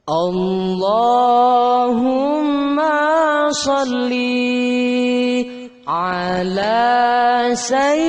Allahumma salli ala Sayyidina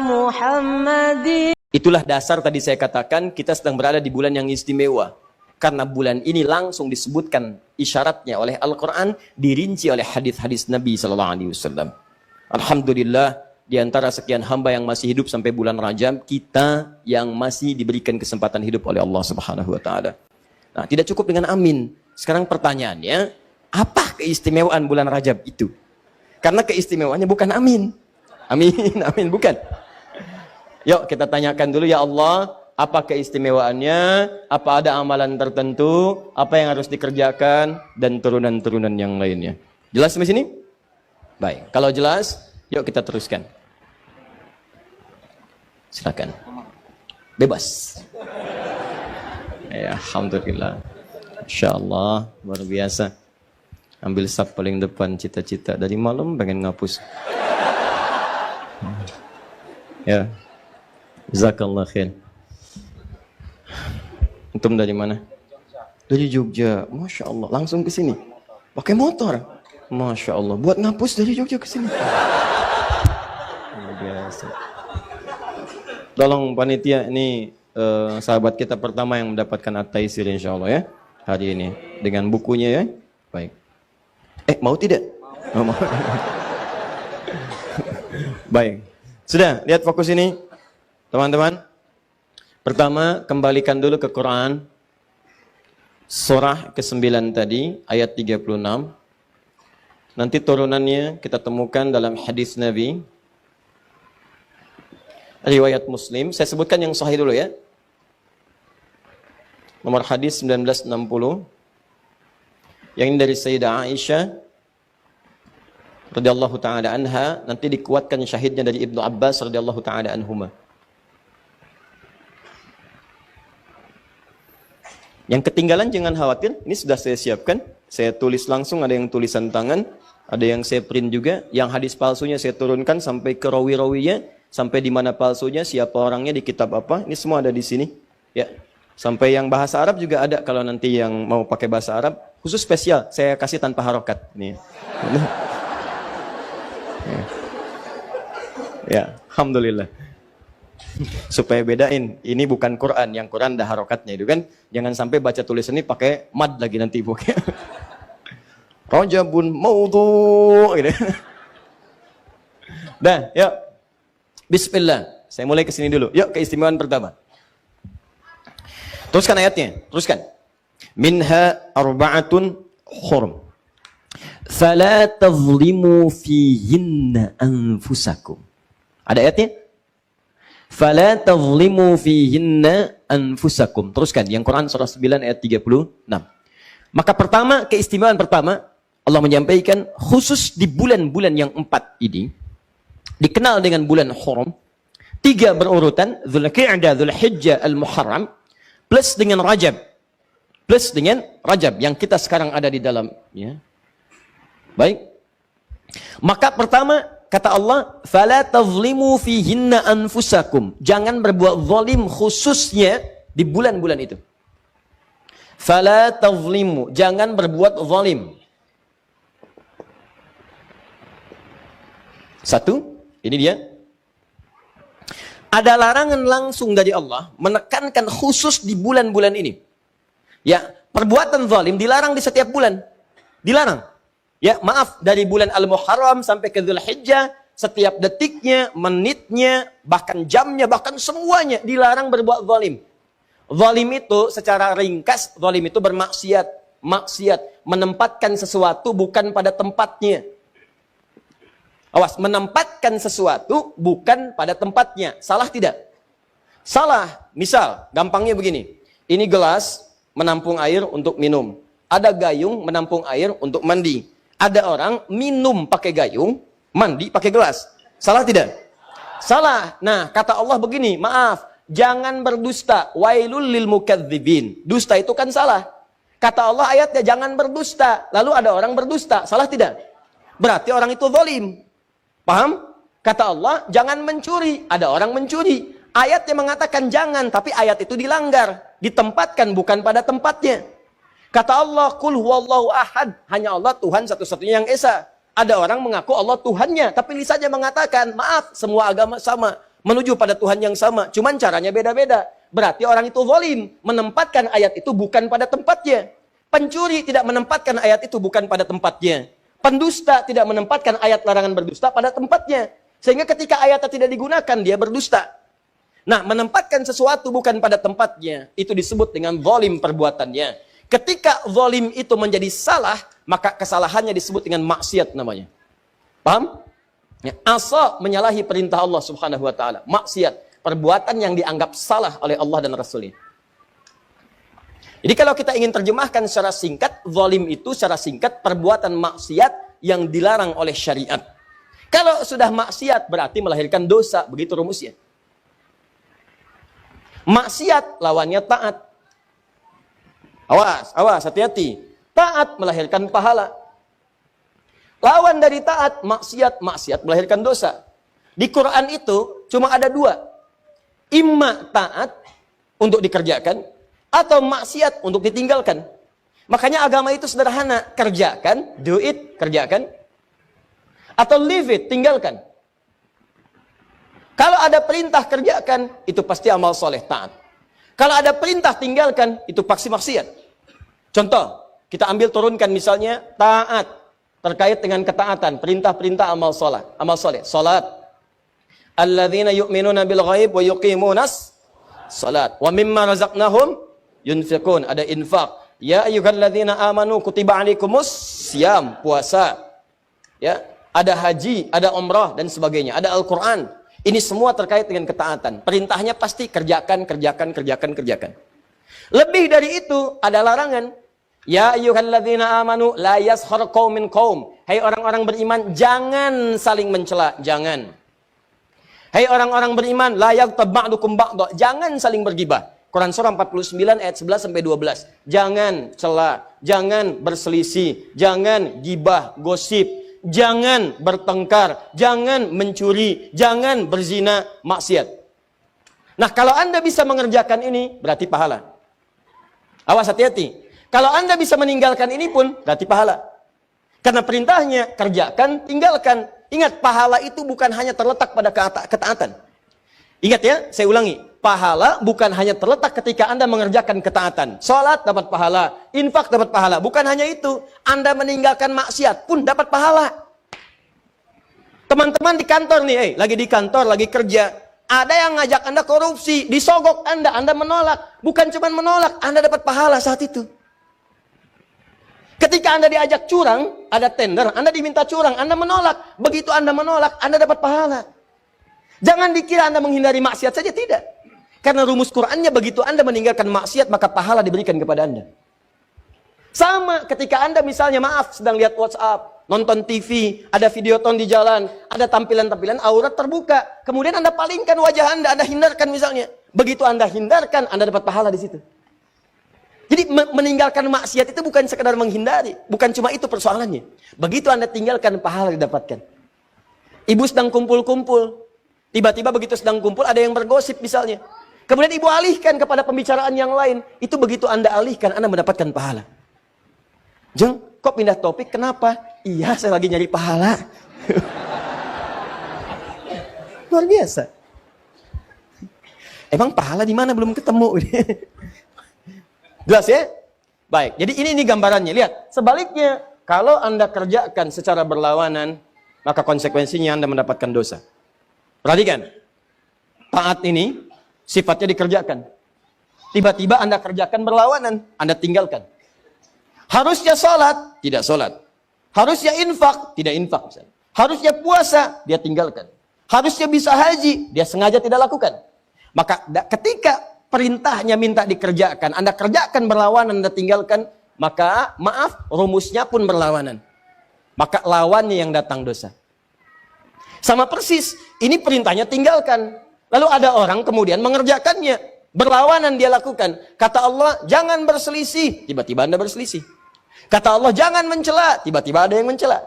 Muhammadin. Itulah dasar tadi saya katakan kita sedang berada di bulan yang istimewa. Karena bulan ini langsung disebutkan isyaratnya oleh Al-Quran, dirinci oleh hadis-hadis Nabi SAW. Alhamdulillah, di antara sekian hamba yang masih hidup sampai bulan Rajab, kita yang masih diberikan kesempatan hidup oleh Allah Subhanahu Wa Taala. Nah, tidak cukup dengan amin. Sekarang pertanyaannya, apa keistimewaan bulan Rajab itu? Karena keistimewaannya bukan amin. Amin, amin, bukan. Yuk kita tanyakan dulu, ya Allah, apa keistimewaannya, apa ada amalan tertentu, apa yang harus dikerjakan, dan turunan-turunan yang lainnya. Jelas sampai sini? Baik, kalau jelas, yuk kita teruskan. Silakan. Bebas. Ya, alhamdulillah. Insyaallah, luar biasa. Ambil sab paling depan, cita-cita. Dari malam pengen ngapus. Ya. Jazakallah khair. Antum dari mana? Dari Jogja. Masya Allah. Langsung ke sini. Pakai motor. Masya Allah. Buat ngapus dari Jogja ke sini. Biasa. Tolong panitia, ini sahabat kita pertama yang mendapatkan at-taisir insya Allah ya. Hari ini. Dengan bukunya ya. Baik. Mau tidak? Mau. Baik. Sudah, lihat fokus ini. Teman-teman. Pertama, kembalikan dulu ke Quran. Surah ke-9 tadi, ayat 36. Nanti turunannya kita temukan dalam hadis Nabi. Riwayat Muslim. Saya sebutkan yang sahih dulu ya. Nomor hadis 1960. Yang ini dari Sayyidah Aisyah radhiyallahu taala anha, nanti dikuatkan syahidnya dari Ibnu Abbas radhiyallahu taala anhuma. Yang ketinggalan jangan khawatir, ini sudah saya siapkan. Saya tulis langsung, ada yang tulisan tangan, ada yang saya print juga. Yang hadis palsunya saya turunkan sampai ke rawi-rawinya, sampai di mana palsunya, siapa orangnya, di kitab apa. Ini semua ada di sini. Ya. Sampai yang bahasa Arab juga ada, kalau nanti yang mau pakai bahasa Arab, khusus spesial, saya kasih tanpa harokat. Nih. Ya, alhamdulillah. Supaya bedain, ini bukan Quran, yang Quran dah harokatnya itu kan. Jangan sampai baca tulisan ini pakai mad lagi nanti pokoknya. Rajabun maudhu gitu. Dah, yuk. Bismillah. Saya mulai ke sini dulu. Yuk, keistimewaan pertama. Teruskan ayatnya, teruskan. Minha arba'atun hurum. Fala tazlimu fihinna anfusakum. Ada ayatnya? Fala tazlimu fihinna anfusakum. Teruskan yang Quran surah 9 ayat 36. Maka pertama, keistimewaan pertama, Allah menyampaikan khusus di bulan-bulan yang 4 ini dikenal dengan bulan hurum. 3 berurutan, Dzulqa'dah, Dzulhijjah, Al-Muharram, plus dengan Rajab. Plus dengan Rajab yang kita sekarang ada di dalamnya. Baik. Maka pertama kata Allah, "Fala tazlimu fihinna anfusakum." Jangan berbuat zalim khususnya di bulan-bulan itu. Fala tazlimu, jangan berbuat zalim. Satu, ini dia. Ada larangan langsung dari Allah menekankan khusus di bulan-bulan ini. Ya, perbuatan zalim dilarang di setiap bulan. Dilarang. Ya, maaf, dari bulan Al-Muharram sampai ke Dzulhijjah, setiap detiknya, menitnya, bahkan jamnya, bahkan semuanya dilarang berbuat zalim. Zalim itu secara ringkas, zalim itu bermaksiat. Maksiat, menempatkan sesuatu bukan pada tempatnya. Awas, menempatkan sesuatu bukan pada tempatnya. Salah tidak? Salah. Misal, gampangnya begini. Ini gelas menampung air untuk minum. Ada gayung menampung air untuk mandi. Ada orang minum pakai gayung, mandi pakai gelas. Salah tidak? Salah. Nah, kata Allah begini, maaf, jangan berdusta. Wailul lil mukadzibin. Dusta itu kan salah. Kata Allah ayatnya jangan berdusta. Lalu ada orang berdusta. Salah tidak? Berarti orang itu zalim. Paham? Kata Allah jangan mencuri. Ada orang mencuri. Ayatnya mengatakan jangan, tapi ayat itu dilanggar. Ditempatkan bukan pada tempatnya. Kata Allah, Qul huwallahu ahad. Hanya Allah Tuhan satu-satunya yang esa. Ada orang mengaku Allah Tuhannya, tapi lisannya mengatakan, maaf, semua agama sama. Menuju pada Tuhan yang sama. Cuman caranya beda-beda. Berarti orang itu zalim. Menempatkan ayat itu bukan pada tempatnya. Pencuri tidak menempatkan ayat itu bukan pada tempatnya. Pendusta tidak menempatkan ayat larangan berdusta pada tempatnya. Sehingga ketika ayatnya tidak digunakan, dia berdusta. Nah, menempatkan sesuatu bukan pada tempatnya, itu disebut dengan zalim perbuatannya. Ketika zalim itu menjadi salah, maka kesalahannya disebut dengan maksiat namanya. Paham? Ya, asa menyalahi perintah Allah Subhanahu wa taala. Maksiat, perbuatan yang dianggap salah oleh Allah dan Rasulnya. Jadi kalau kita ingin terjemahkan secara singkat, zalim itu secara singkat perbuatan maksiat yang dilarang oleh syariat. Kalau sudah maksiat berarti melahirkan dosa, begitu rumusnya. Maksiat lawannya taat. Awas, hati-hati. Taat melahirkan pahala. Lawan dari taat, maksiat melahirkan dosa. Di Quran itu cuma ada dua. Imma taat untuk dikerjakan, atau maksiat untuk ditinggalkan. Makanya agama itu sederhana. Kerjakan, do it, kerjakan. Atau leave it, tinggalkan. Kalau ada perintah kerjakan, itu pasti amal soleh, taat. Kalau ada perintah tinggalkan, itu pasti maksiat. Contoh, kita ambil turunkan misalnya taat terkait dengan ketaatan, perintah-perintah amal soleh. Salat. Alladzina yu'minuna bil ghaib wa yuqimunas salat. Wa mimma razaqnahum yunfiqun, ada infak. Ya ayyuhalladzina amanu kutiba alaikumus siyam, puasa. Ya, ada haji, ada umrah dan sebagainya. Ada Al-Qur'an. Ini semua terkait dengan ketaatan. Perintahnya pasti kerjakan. Lebih dari itu ada larangan. Ya ayyuhalladzina amanu la yaskhar qaumin qaum. Hai orang-orang beriman, jangan saling mencela, jangan. Hai orang-orang beriman, la yaghtab ba'dukum ba'dha, jangan saling bergibah. Quran surah 49 ayat 11 sampai 12. Jangan cela, jangan berselisih, jangan gibah, gosip, jangan bertengkar, jangan mencuri, jangan berzina, maksiat. Nah, kalau Anda bisa mengerjakan ini, berarti pahala. Awas, hati-hati. Kalau Anda bisa meninggalkan ini pun, berarti pahala. Karena perintahnya, kerjakan, tinggalkan. Ingat, pahala itu bukan hanya terletak pada ketaatan. Ingat ya, saya ulangi. Pahala bukan hanya terletak ketika Anda mengerjakan ketaatan. Salat dapat pahala, infak dapat pahala. Bukan hanya itu, Anda meninggalkan maksiat pun dapat pahala. Teman-teman di kantor nih, lagi di kantor, lagi kerja. Ada yang ngajak Anda korupsi, disogok Anda menolak. Bukan cuma menolak, Anda dapat pahala saat itu. Ketika Anda diajak curang, ada tender, Anda diminta curang, Anda menolak. Begitu Anda menolak, Anda dapat pahala. Jangan dikira Anda menghindari maksiat saja, tidak. Karena rumus Qur'annya begitu Anda meninggalkan maksiat, maka pahala diberikan kepada Anda. Sama ketika Anda misalnya, maaf, sedang lihat WhatsApp, nonton TV, ada videoton di jalan, ada tampilan-tampilan aurat terbuka. Kemudian Anda palingkan wajah Anda hindarkan misalnya. Begitu Anda hindarkan, Anda dapat pahala di situ. Jadi meninggalkan maksiat itu bukan sekedar menghindari. Bukan cuma itu persoalannya. Begitu Anda tinggalkan, pahala didapatkan. Ibu sedang kumpul-kumpul. Tiba-tiba begitu sedang kumpul, ada yang bergosip misalnya. Kemudian ibu alihkan kepada pembicaraan yang lain. Itu begitu Anda alihkan, Anda mendapatkan pahala. Jeng, kok pindah topik? Kenapa? Iya, saya lagi nyari pahala. Luar biasa. Emang pahala di mana belum ketemu? Jelas ya? Baik, jadi ini gambarannya. Lihat, sebaliknya, kalau Anda kerjakan secara berlawanan, maka konsekuensinya Anda mendapatkan dosa. Perhatikan, taat ini sifatnya dikerjakan. Tiba-tiba Anda kerjakan berlawanan, Anda tinggalkan. Harusnya sholat, tidak sholat. Harusnya infak, tidak infak. Harusnya puasa, dia tinggalkan. Harusnya bisa haji, dia sengaja tidak lakukan. Maka ketika perintahnya minta dikerjakan, Anda kerjakan berlawanan, Anda tinggalkan, maka maaf, rumusnya pun berlawanan. Maka lawannya yang datang dosa. Sama persis, ini perintahnya tinggalkan. Lalu ada orang kemudian mengerjakannya. Berlawanan dia lakukan. Kata Allah, jangan berselisih. Tiba-tiba Anda berselisih. Kata Allah, jangan mencela. Tiba-tiba ada yang mencela.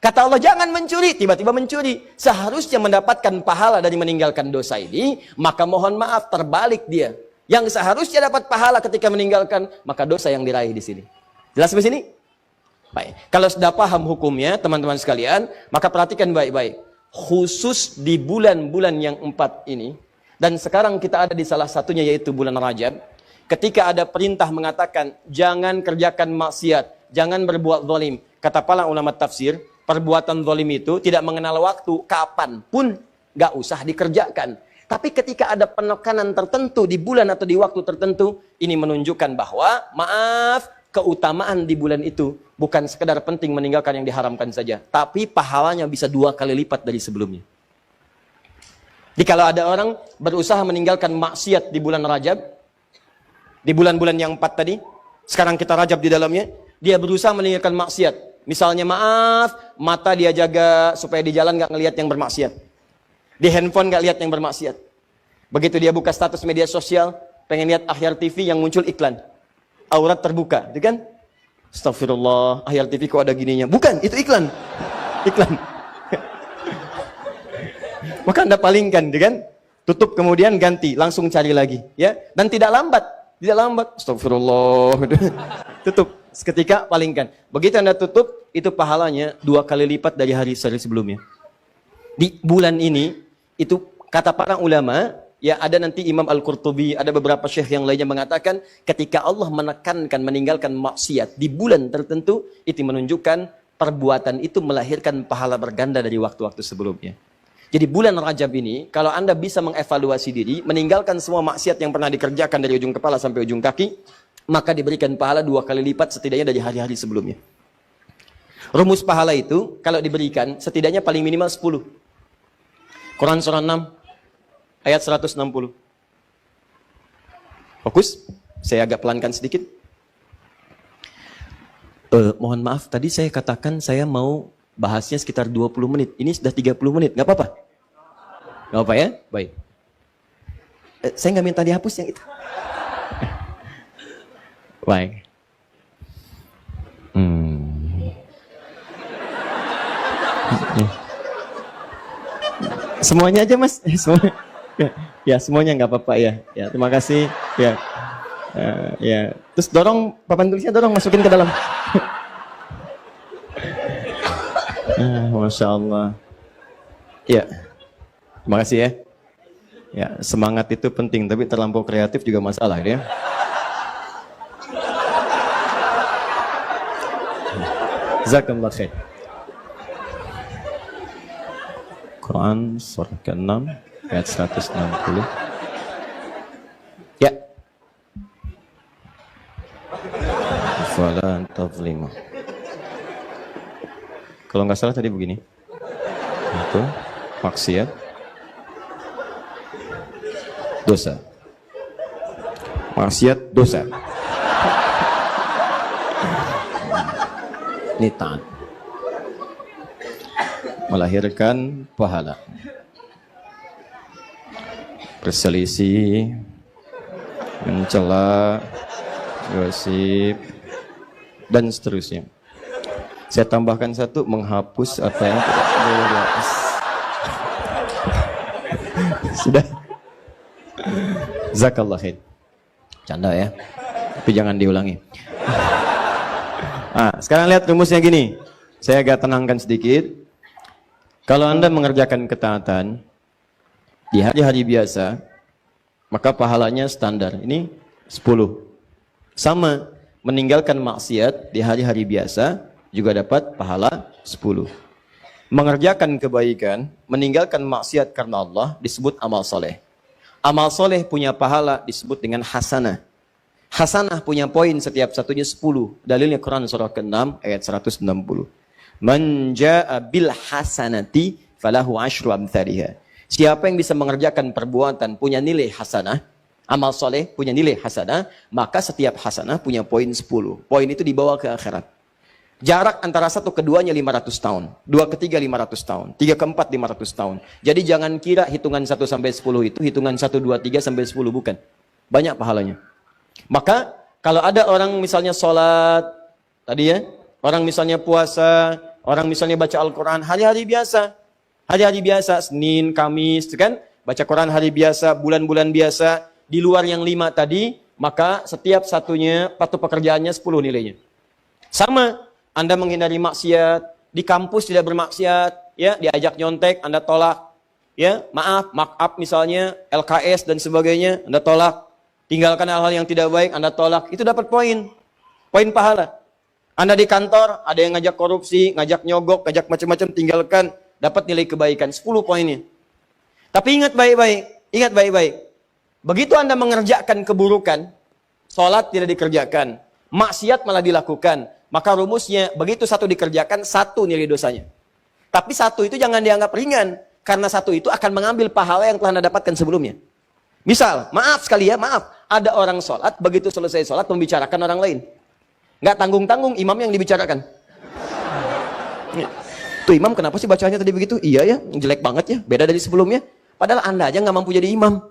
Kata Allah jangan mencuri, tiba-tiba mencuri. Seharusnya mendapatkan pahala dari meninggalkan dosa ini, maka mohon maaf terbalik dia. Yang seharusnya dapat pahala ketika meninggalkan, maka dosa yang diraih di sini. Jelas sampai sini? Baik. Kalau sudah paham hukumnya, teman-teman sekalian, maka perhatikan baik-baik. Khusus di bulan-bulan yang 4 ini, dan sekarang kita ada di salah satunya yaitu bulan Rajab, ketika ada perintah mengatakan, jangan kerjakan maksiat, jangan berbuat zalim. Kata para ulama tafsir, perbuatan zalim itu tidak mengenal waktu, kapan pun gak usah dikerjakan. Tapi ketika ada penekanan tertentu di bulan atau di waktu tertentu, ini menunjukkan bahwa, maaf, keutamaan di bulan itu bukan sekedar penting meninggalkan yang diharamkan saja, tapi pahalanya bisa 2 kali lipat dari sebelumnya. Jadi kalau ada orang berusaha meninggalkan maksiat di bulan Rajab, di bulan-bulan yang 4 tadi, sekarang kita Rajab di dalamnya, dia berusaha meninggalkan maksiat. Misalnya maaf, mata dia jaga supaya di jalan gak ngelihat yang bermaksiat. Di handphone gak lihat yang bermaksiat. Begitu dia buka status media sosial, pengen lihat Akhyar TV yang muncul iklan. Aurat terbuka, itu kan? Astagfirullah, Akhyar TV kok ada gininya? Bukan, itu iklan. Iklan. Maka Anda palingkan, itu kan? Tutup kemudian ganti, langsung cari lagi, ya. Dan tidak lambat, tidak lambat. Astagfirullah. Tutup, seketika palingkan. Begitu Anda tutup, itu pahalanya 2 kali lipat dari hari sebelumnya. Di bulan ini, itu kata para ulama, ya ada nanti Imam Al-Qurtubi, ada beberapa syekh yang lainnya mengatakan, ketika Allah menekankan meninggalkan maksiat di bulan tertentu, itu menunjukkan perbuatan itu melahirkan pahala berganda dari waktu-waktu sebelumnya. Jadi bulan Rajab ini, kalau Anda bisa mengevaluasi diri, meninggalkan semua maksiat yang pernah dikerjakan dari ujung kepala sampai ujung kaki, maka diberikan pahala 2 kali lipat setidaknya dari hari-hari sebelumnya. Rumus pahala itu, kalau diberikan, setidaknya paling minimal 10. Quran surah 6, ayat 160. Fokus, saya agak pelankan sedikit. Mohon maaf, tadi saya katakan saya mau bahasnya sekitar 20 menit. Ini sudah 30 menit, nggak apa-apa? Nggak apa ya? Baik. Saya nggak minta dihapus yang itu. Baik. Semuanya aja mas. Semuanya. Ya semuanya nggak apa-apa ya. Ya terima kasih. Ya. Ya. Terus dorong papan tulisnya, dorong masukin ke dalam. Masya Allah. Ya. Terima kasih ya. Ya semangat itu penting, tapi terlampau kreatif juga masalah ya. Jazakallah khair. Quran surah ke-6 ayat 160. Ya. Fala tazlimu. Kalau nggak salah tadi begini. Itu maksiat, dosa. Maksiat, dosa. Ini taat. Melahirkan pahala. Berselisih, mencela, gosip, dan seterusnya. Saya tambahkan satu, menghapus apa yang tidak boleh dihapus. Sudah. Jazakallah khair. Canda ya. Tapi jangan diulangi. Sekarang lihat rumusnya gini. Saya agak tenangkan sedikit. Kalau Anda mengerjakan ketaatan di hari-hari biasa, maka pahalanya standar. Ini 10. Sama, meninggalkan maksiat di hari-hari biasa juga dapat pahala 10. Mengerjakan kebaikan, meninggalkan maksiat karena Allah disebut amal soleh. Amal soleh punya pahala disebut dengan hasanah. Hasanah punya poin setiap satunya 10. Dalilnya Quran surah ke-6 ayat 160. Man jaa bil hasanati falahu asyru amthaliha. Siapa yang bisa mengerjakan perbuatan punya nilai hasanah, amal soleh punya nilai hasanah, maka setiap hasanah punya poin 10. Poin itu dibawa ke akhirat. Jarak antara satu keduanya 500 tahun, 2 ketiga 500 tahun, 3 keempat 500 tahun. Jadi jangan kira hitungan 1 sampai 10 itu hitungan 1, 2, 3 sampai 10, bukan. Banyak pahalanya. Maka kalau ada orang misalnya sholat tadi ya, orang misalnya puasa, Orang misalnya baca Al-Quran hari-hari biasa. Hari-hari biasa, Senin, Kamis, kan? Baca Quran hari biasa, bulan-bulan biasa. Di luar yang 5 tadi, maka setiap satunya, satu pekerjaannya 10 nilainya. Sama, Anda menghindari maksiat, di kampus tidak bermaksiat, ya, diajak nyontek, Anda tolak. Ya, maaf, mark up misalnya, LKS dan sebagainya, Anda tolak. Tinggalkan hal-hal yang tidak baik, Anda tolak. Itu dapat poin. Poin pahala. Anda di kantor, ada yang ngajak korupsi, ngajak nyogok, ngajak macam-macam, tinggalkan, dapat nilai kebaikan, 10 poinnya. Tapi ingat baik-baik. Begitu Anda mengerjakan keburukan, sholat tidak dikerjakan, maksiat malah dilakukan, maka rumusnya, begitu satu dikerjakan, 1 nilai dosanya. Tapi 1 itu jangan dianggap ringan, karena 1 itu akan mengambil pahala yang telah Anda dapatkan sebelumnya. Misal, maaf sekali ya, ada orang sholat, begitu selesai sholat, membicarakan orang lain. Nggak tanggung-tanggung imam yang dibicarakan. Tuh imam kenapa sih bacanya tadi begitu? Iya ya, jelek banget ya, beda dari sebelumnya. Padahal Anda aja nggak mampu jadi imam.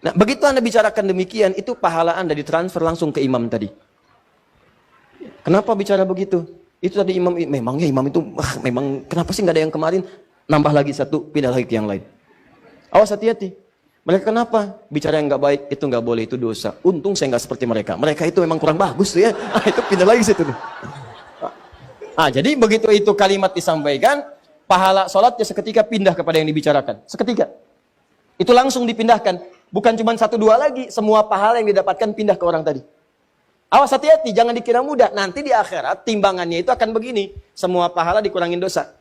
Nah, begitu Anda bicarakan demikian, itu pahala Anda ditransfer langsung ke imam tadi. Kenapa bicara begitu? Itu tadi imam, memangnya imam itu, memang kenapa sih nggak ada yang kemarin? Nambah lagi 1, pindah lagi ke yang lain. Awas hati-hati. Mereka kenapa? Bicara yang nggak baik, itu nggak boleh, itu dosa. Untung saya nggak seperti mereka. Mereka itu memang kurang bagus tuh ya. Itu pindah lagi situ. Jadi begitu itu kalimat disampaikan, pahala sholatnya seketika pindah kepada yang dibicarakan. Seketika. Itu langsung dipindahkan. Bukan cuma 1, 2 lagi. Semua pahala yang didapatkan pindah ke orang tadi. Awas hati-hati, jangan dikira mudah. Nanti di akhirat, timbangannya itu akan begini. Semua pahala dikurangin dosa.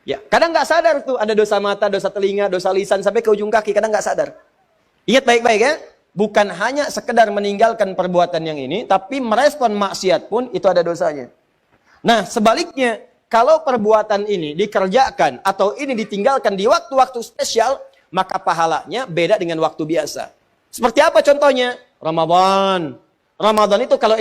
Ya, kadang nggak sadar tuh ada dosa mata, dosa telinga, dosa lisan sampai ke ujung kaki, kadang nggak sadar. Ingat baik-baik ya, bukan hanya sekedar meninggalkan perbuatan yang ini, tapi merespon maksiat pun itu ada dosanya. Nah, sebaliknya, kalau perbuatan ini dikerjakan atau ini ditinggalkan di waktu-waktu spesial, maka pahalanya beda dengan waktu biasa. Seperti apa contohnya? Ramadan. Ramadan itu kalau